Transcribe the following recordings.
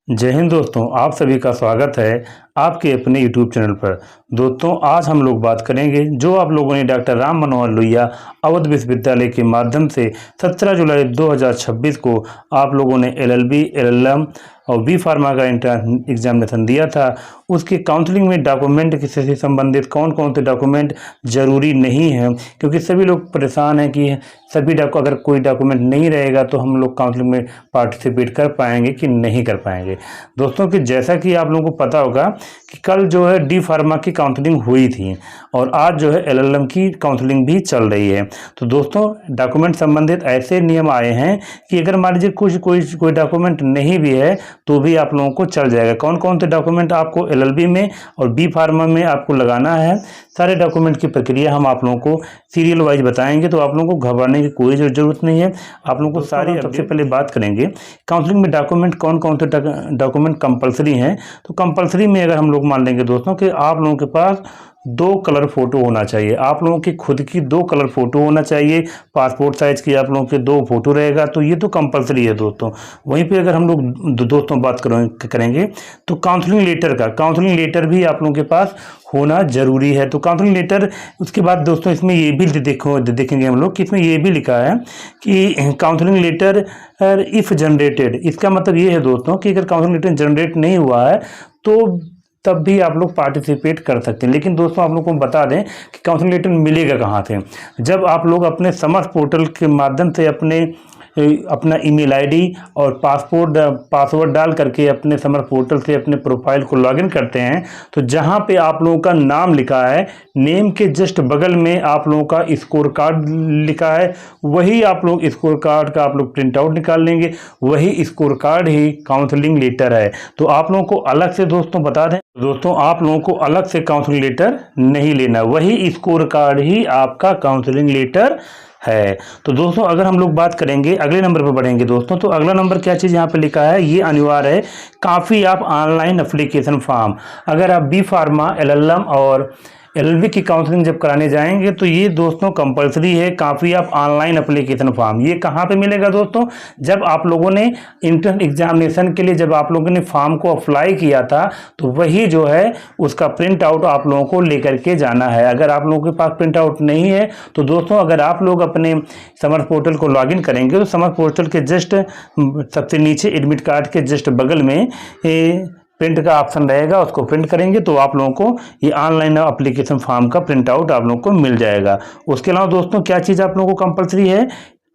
जय हिंद दोस्तों, आप सभी का स्वागत है आपके अपने YouTube चैनल पर। दोस्तों, आज हम लोग बात करेंगे जो आप लोगों ने डॉक्टर राम मनोहर लोहिया अवध विश्वविद्यालय के माध्यम से 17 जुलाई 2026 को आप लोगों ने LLB, LLM और बी फार्मा का इंट्रेंस एग्जामिनेशन दिया था। उसके काउंसलिंग में डॉक्यूमेंट से संबंधित कौन कौन से डॉक्यूमेंट ज़रूरी नहीं है, क्योंकि सभी लोग परेशान हैं कि सभी अगर कोई डॉक्यूमेंट नहीं रहेगा तो हम लोग काउंसलिंग में पार्टिसिपेट कर पाएंगे कि नहीं कर पाएंगे। दोस्तों कि जैसा कि आप लोगों को पता होगा कि कल जो है डी फार्मा की काउंसलिंग हुई थी और आज जो है LLM की काउंसलिंग भी चल रही है। तो दोस्तों, डॉक्यूमेंट संबंधित ऐसे नियम आए हैं कि अगर मान लीजिए कोई डॉक्यूमेंट नहीं भी है तो भी आप लोगों को चल जाएगा। कौन कौन से डॉक्यूमेंट आपको LLB में और बी फार्मा में आपको लगाना है, सारे डॉक्यूमेंट की प्रक्रिया हम आप लोगों को सीरियल वाइज बताएंगे, तो आप लोगों को घबराने की कोई ज़रूरत नहीं है। आप लोगों को सारी सबसे पहले बात करेंगे काउंसलिंग में डॉक्यूमेंट कौन कौन से डॉक्यूमेंट कंपलसरी हैं। तो कंपलसरी में अगर हम लोग मान लेंगे दोस्तों कि आप लोगों के पास 2 कलर फोटो होना चाहिए, आप लोगों की खुद की 2 कलर फोटो होना चाहिए, पासपोर्ट साइज की आप लोगों के 2 फोटो रहेगा, तो ये तो कंपलसरी है दोस्तों। वहीं पे अगर हम लोग दोस्तों बात करेंगे तो काउंसलिंग लेटर भी आप लोगों के पास होना जरूरी है। तो काउंसलिंग लेटर, उसके बाद दोस्तों इसमें ये भी देखेंगे हम लोग कि इसमें ये भी लिखा है कि काउंसलिंग लेटर इफ़ जनरेटेड, इसका मतलब ये है दोस्तों कि अगर काउंसलिंग लेटर जनरेट नहीं हुआ है तो तब भी आप लोग पार्टिसिपेट कर सकते हैं। लेकिन दोस्तों आप लोग को बता दें कि काउंसलिंग लेटर मिलेगा कहाँ से। जब आप लोग अपने समर्थ पोर्टल के माध्यम से अपना ईमेल आईडी और पासवर्ड डाल करके अपने समर्थ पोर्टल से अपने प्रोफाइल को लॉगिन करते हैं, तो जहां पे आप लोगों का नाम लिखा है, नेम के जस्ट बगल में आप लोगों का स्कोर कार्ड लिखा है, वही आप लोग स्कोर कार्ड का आप लोग प्रिंट आउट निकाल लेंगे, वही स्कोर कार्ड ही काउंसलिंग लेटर है। तो आप लोगों को अलग से दोस्तों बता दें दोस्तों, आप लोगों को अलग से काउंसलिंग लेटर नहीं लेना, वही स्कोर कार्ड ही आपका काउंसलिंग लेटर है। तो दोस्तों अगर हम लोग बात करेंगे अगले नंबर पर बढ़ेंगे दोस्तों, तो अगला नंबर क्या चीज़ यहाँ पे लिखा है, ये अनिवार्य है काफ़ी आप ऑनलाइन एप्लीकेशन फॉर्म। अगर आप बी फार्मा, LLM और LLB की काउंसलिंग जब कराने जाएंगे तो ये दोस्तों कंपलसरी है काफ़ी आप ऑनलाइन एप्लीकेशन फॉर्म। ये कहाँ पे मिलेगा दोस्तों, जब आप लोगों ने इंट्रेंस एग्जामिनेशन के लिए जब आप लोगों ने फॉर्म को अप्लाई किया था तो वही जो है उसका प्रिंट आउट आप लोगों को लेकर के जाना है। अगर आप लोगों के पास प्रिंट आउट नहीं है तो दोस्तों अगर आप लोग अपने समर्थ पोर्टल को लॉगिन करेंगे तो समर्थ पोर्टल के जस्ट सबसे नीचे एडमिट कार्ड के जस्ट बगल में प्रिंट का ऑप्शन रहेगा, उसको प्रिंट करेंगे तो आप लोगों को ये ऑनलाइन एप्लीकेशन फॉर्म का प्रिंट आउट आप लोगों को मिल जाएगा। उसके अलावा दोस्तों क्या चीज़ आप लोगों को कंपलसरी है,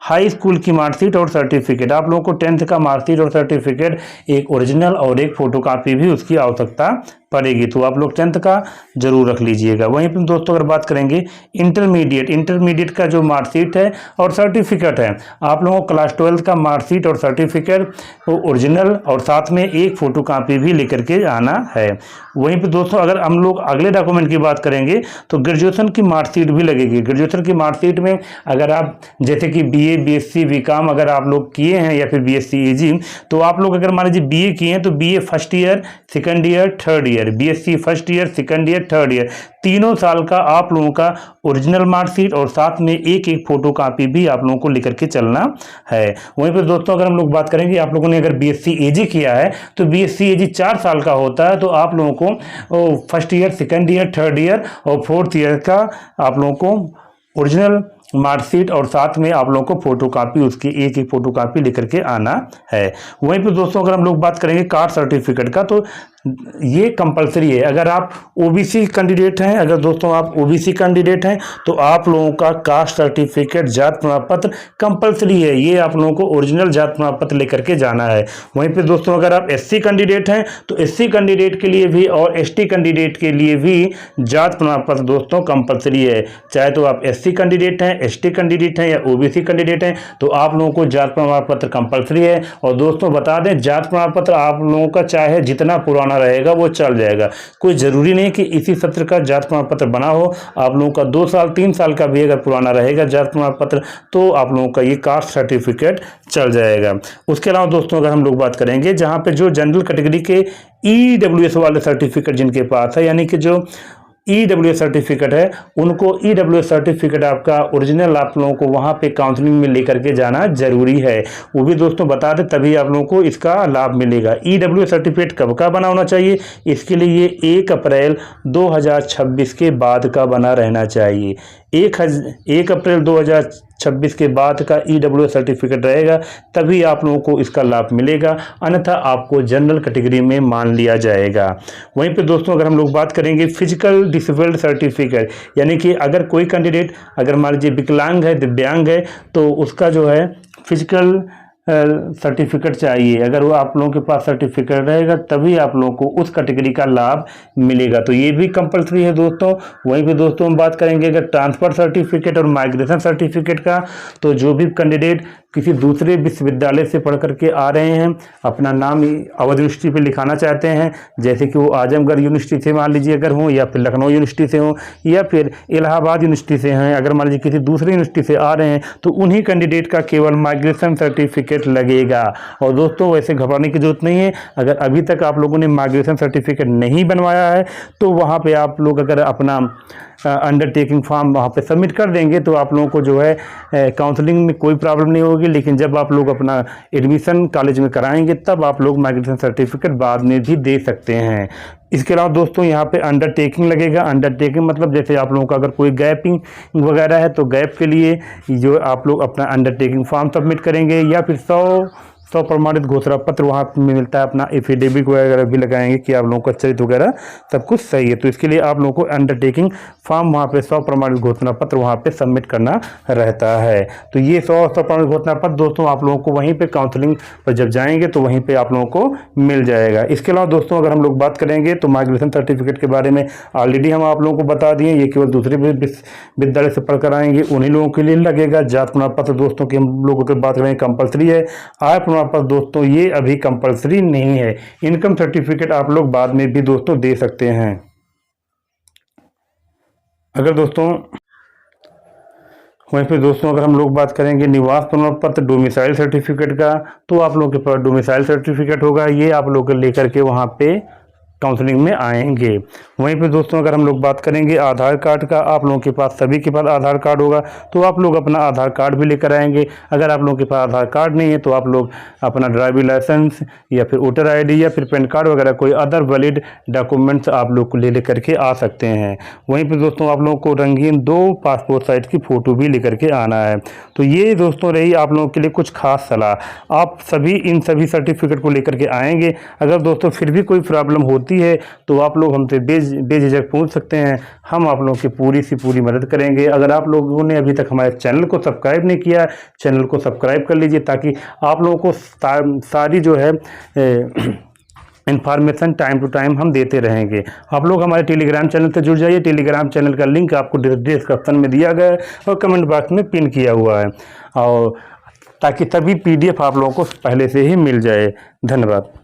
हाई स्कूल की मार्कशीट और सर्टिफिकेट। आप लोगों को 10th का मार्कशीट और सर्टिफिकेट, एक ओरिजिनल और एक फोटोकॉपी भी उसकी आवश्यकता पड़ेगी, तो आप लोग 10th का जरूर रख लीजिएगा। वहीं पर दोस्तों अगर बात करेंगे इंटरमीडिएट का जो मार्कशीट है और सर्टिफिकेट है, आप लोगों को क्लास 12 का मार्कशीट और सर्टिफिकेट ओरिजिनल और साथ में एक फोटोकॉपी भी लेकर के आना है। वहीं पर दोस्तों अगर हम लोग अगले डॉक्यूमेंट की बात करेंगे तो ग्रेजुएशन की मार्कशीट भी लगेगी। ग्रेजुएशन की मार्कशीट में अगर आप जैसे कि BA, BSc, BCom अगर आप लोग किए हैं या फिर BSc EG, तो आप लोग अगर मान लीजिए BA किए हैं तो BA first year, second year, third year, BSc first year, second year, third year, तीनों साल का आप लोगों का ओरिजिनल मार्कशीट और साथ में एक एक फोटो कॉपी भी आप लोगों को लेकर के चलना है। वहीं पर दोस्तों अगर हम लोग बात करेंगे, आप लोगों ने अगर BSc EG किया है तो BSc EG 4 साल का होता है, तो आप लोगों को first year, second year, third year और फोर्थ ईयर का आप लोगों को ओरिजिनल मार्कशीट और साथ में आप लोगों को फोटोकॉपी, उसकी एक एक फोटोकॉपी लेकर के आना है। वहीं पर दोस्तों अगर हम लोग बात करेंगे कास्ट सर्टिफिकेट का, तो ये कंपलसरी है। अगर आप OBC कैंडिडेट हैं, अगर दोस्तों आप OBC कैंडिडेट हैं तो आप लोगों का कास्ट सर्टिफिकेट, जात प्रमाण पत्र कंपलसरी है। ये आप लोगों को ओरिजिनल जात प्रमाण पत्र लेकर के जाना है। वहीं पे दोस्तों अगर आप SC कैंडिडेट हैं तो SC कैंडिडेट के लिए भी और ST कैंडिडेट के लिए भी जात प्रमाण पत्र दोस्तों कंपलसरी है। चाहे तो आप SC कैंडिडेट हैं, ST कैंडिडेट हैं या OBC कैंडिडेट हैं, तो आप लोगों को जात प्रमाण पत्र कंपलसरी है। और दोस्तों बता दें, जात प्रमाण पत्र आप लोगों का चाहे जितना पुराना रहेगा वो चल जाएगा, कोई जरूरी नहीं कि इसी सत्र का जात प्रमाण पत्र बना हो। आप लोगों का 2 साल 3 साल का भी अगर पुराना रहेगा जात प्रमाण पत्र तो आप लोगों का ये कास्ट सर्टिफिकेट चल जाएगा। उसके अलावा दोस्तों अगर हम लोग बात करेंगे, जहां पे जो जनरल कैटेगरी के EWS वाले सर्टिफिकेट जिनके पास है, यानी कि जो EWS सर्टिफिकेट है, उनको EWS सर्टिफिकेट आपका ओरिजिनल आप लोगों को वहाँ पे काउंसलिंग में लेकर के जाना जरूरी है। वो भी दोस्तों बता दें, तभी आप लोगों को इसका लाभ मिलेगा। EWS सर्टिफिकेट कब का बना होना चाहिए? इसके लिए ये 1 अप्रैल 2026 के बाद का बना रहना चाहिए। 1 अप्रैल 2026 के बाद का EWS सर्टिफिकेट रहेगा, तभी आप लोगों को इसका लाभ मिलेगा, अन्यथा आपको जनरल कैटेगरी में मान लिया जाएगा। वहीं पे दोस्तों अगर हम लोग बात करेंगे फिजिकल डिसेबल्ड सर्टिफिकेट, यानी कि अगर कोई कैंडिडेट अगर मान लीजिए विकलांग है, दिव्यांग है, तो उसका जो है फिजिकल सर्टिफिकेट चाहिए। अगर वो आप लोगों के पास सर्टिफिकेट रहेगा तभी आप लोगों को उस कैटेगरी का लाभ मिलेगा, तो ये भी कंपलसरी है दोस्तों। वहीं पे दोस्तों हम बात करेंगे अगर ट्रांसफ़र सर्टिफिकेट और माइग्रेशन सर्टिफिकेट का, तो जो भी कैंडिडेट किसी दूसरे विश्वविद्यालय से पढ़ करके आ रहे हैं, अपना नाम अवध यूनिवर्सिटी पे लिखाना चाहते हैं, जैसे कि वो आजमगढ़ यूनिवर्सिटी से मान लीजिए अगर हो, या फिर लखनऊ यूनिवर्सिटी से हो, या फिर इलाहाबाद यूनिवर्सिटी से हैं, अगर मान लीजिए किसी दूसरी यूनिवर्सिटी से आ रहे हैं, तो उन्हीं कैंडिडेट का केवल माइग्रेशन सर्टिफिकेट लगेगा। और दोस्तों वैसे घबराने की जरूरत नहीं है, अगर अभी तक आप लोगों ने माइग्रेशन सर्टिफिकेट नहीं बनवाया है, तो वहाँ पे आप लोग अगर अपना अंडरटेकिंग फॉर्म वहाँ पे सबमिट कर देंगे तो आप लोगों को जो है काउंसलिंग में कोई प्रॉब्लम नहीं होगी। लेकिन जब आप लोग अपना एडमिशन कॉलेज में कराएंगे तब आप लोग माइग्रेशन सर्टिफिकेट बाद में भी दे सकते हैं। इसके अलावा दोस्तों यहाँ पे अंडरटेकिंग लगेगा। अंडरटेकिंग मतलब जैसे आप लोगों का अगर कोई गैपिंग वगैरह है, तो गैप के लिए जो आप लोग अपना अंडरटेकिंग फॉर्म सबमिट करेंगे, या फिर 100 प्रमाणित घोषणा पत्र वहाँ में मिलता है, अपना एफिडेविट वगैरह भी लगाएंगे कि आप लोगों का चरित्र वगैरह सब कुछ सही है। तो इसके लिए आप लोगों को अंडरटेकिंग फॉर्म वहाँ पे 100 प्रमाणित घोषणा पत्र वहाँ पे सबमिट करना रहता है। तो ये 100 प्रमाणित घोषणा पत्र दोस्तों आप लोगों को वहीं पे काउंसलिंग पर जब जाएंगे तो वहीं पे आप लोगों को मिल जाएगा। इसके अलावा दोस्तों अगर हम लोग बात करेंगे तो माइग्रेशन सर्टिफिकेट के बारे में ऑलरेडी हम आप लोगों को बता दिए, ये केवल दूसरे विद्यालय से पढ़कर आएंगे उन्हीं लोगों के लिए लगेगा। जात प्रमाण पत्र दोस्तों की हम लोगों की बात करें कंपलसरी है। आय प्रमाण पत्र दोस्तों ये अभी कंपलसरी नहीं है। इनकम सर्टिफिकेट आप लोग बाद में भी दोस्तों दे सकते हैं। अगर दोस्तों वहीं पे दोस्तों अगर हम लोग बात करेंगे निवास प्रमाण पत्र डोमिसाइल सर्टिफिकेट का, तो आप लोगों के पास डोमिसाइल सर्टिफिकेट होगा, ये आप लोग लेकर के वहाँ पे काउंसलिंग में आएंगे। वहीं पे दोस्तों अगर हम लोग बात करेंगे आधार कार्ड का, आप लोगों के पास सभी के पास आधार कार्ड होगा, तो आप लोग अपना आधार कार्ड भी लेकर आएंगे। अगर आप लोगों के पास आधार कार्ड नहीं है तो आप लोग अपना ड्राइविंग लाइसेंस या फिर वोटर आईडी या फिर पैन कार्ड वगैरह कोई अदर वैलिड डॉक्यूमेंट्स आप लोग को ले करके आ सकते हैं। वहीं पर दोस्तों आप लोगों को रंगीन 2 पासपोर्ट साइज की फ़ोटो भी लेकर के आना है। तो ये दोस्तों रही आप लोगों के लिए कुछ खास सलाह। आप सभी इन सभी सर्टिफिकेट को लेकर के आएंगे। अगर दोस्तों फिर भी कोई प्रॉब्लम होती है तो आप लोग हमसे बेझिझक पूछ सकते हैं, हम आप लोगों की पूरी सी पूरी मदद करेंगे। अगर आप लोगों ने अभी तक हमारे चैनल को सब्सक्राइब नहीं किया, चैनल को सब्सक्राइब कर लीजिए, ताकि आप लोगों को सारी जो है इन्फॉर्मेशन टाइम टू टाइम हम देते रहेंगे। आप लोग हमारे टेलीग्राम चैनल से जुड़ जाइए। टेलीग्राम चैनल का लिंक आपको डिस्क्रिप्शन में दिया गया है और कमेंट बॉक्स में पिन किया हुआ है, और ताकि सभी PDF आप लोगों को पहले से ही मिल जाए। धन्यवाद।